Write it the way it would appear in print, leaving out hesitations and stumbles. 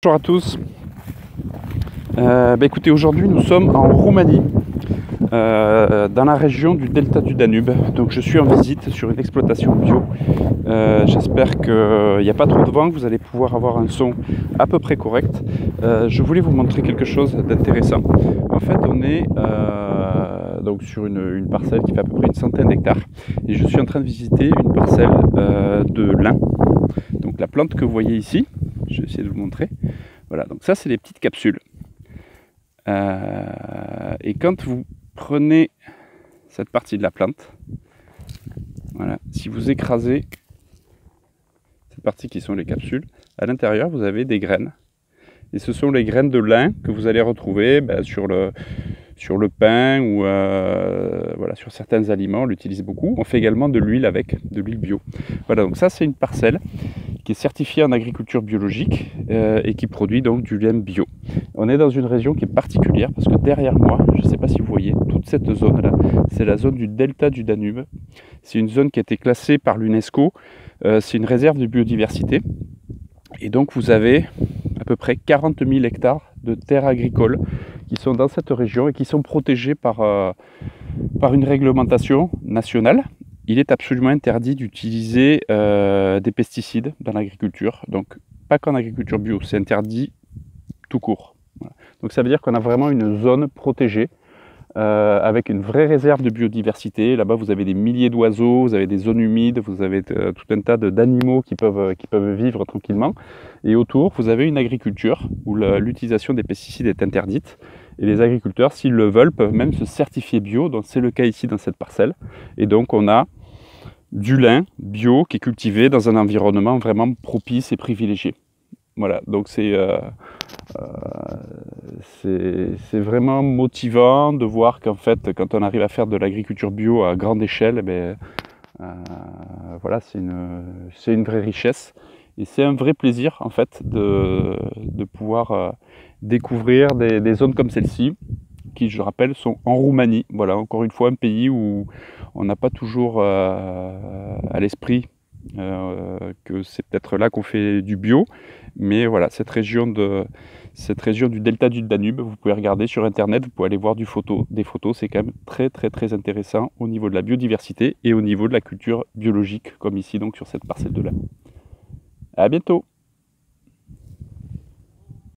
Bonjour à tous. Écoutez, aujourd'hui nous sommes en Roumanie, dans la région du delta du Danube. Donc je suis en visite sur une exploitation bio. J'espère qu'il n'y a pas trop de vent, que vous allez pouvoir avoir un son à peu près correct. Je voulais vous montrer quelque chose d'intéressant. En fait, on est donc sur une parcelle qui fait à peu près une centaine d'hectares. Et je suis en train de visiter une parcelle de lin. Donc la plante que vous voyez ici, je vais essayer de vous montrer. Voilà, donc ça c'est les petites capsules. Et quand vous prenez cette partie de la plante, voilà, si vous écrasez cette partie qui sont les capsules, à l'intérieur vous avez des graines. Et ce sont les graines de lin que vous allez retrouver sur le pain ou voilà, sur certains aliments, on l'utilise beaucoup. On fait également de l'huile avec, de l'huile bio. Voilà, donc ça c'est une parcelle qui est certifiée en agriculture biologique et qui produit donc du lin bio. On est dans une région qui est particulière parce que derrière moi, je ne sais pas si vous voyez, toute cette zone-là, c'est la zone du delta du Danube. C'est une zone qui a été classée par l'UNESCO, c'est une réserve de biodiversité. Et donc vous avez à peu près 40 000 hectares de terres agricoles qui sont dans cette région et qui sont protégées par une réglementation nationale. Il est absolument interdit d'utiliser des pesticides dans l'agriculture, donc pas qu'en agriculture bio, c'est interdit tout court. Voilà. Donc ça veut dire qu'on a vraiment une zone protégée avec une vraie réserve de biodiversité. Là-bas vous avez des milliers d'oiseaux, vous avez des zones humides, vous avez tout un tas d'animaux qui peuvent vivre tranquillement. Et autour vous avez une agriculture où l'utilisation des pesticides est interdite. Et les agriculteurs, s'ils le veulent, peuvent même se certifier bio. Donc c'est le cas ici dans cette parcelle. Et donc on a du lin bio qui est cultivé dans un environnement vraiment propice et privilégié. Voilà, donc c'est vraiment motivant de voir qu'en fait, quand on arrive à faire de l'agriculture bio à grande échelle, voilà, c'est une vraie richesse. Et c'est un vrai plaisir en fait de pouvoir découvrir des zones comme celle-ci, qui, je rappelle, sont en Roumanie. Voilà, encore une fois, un pays où on n'a pas toujours à l'esprit que c'est peut-être là qu'on fait du bio. Mais voilà, cette région du delta du Danube, vous pouvez regarder sur internet, vous pouvez aller voir des photos, c'est quand même très très très intéressant au niveau de la biodiversité et au niveau de la culture biologique, comme ici donc sur cette parcelle de là. À bientôt!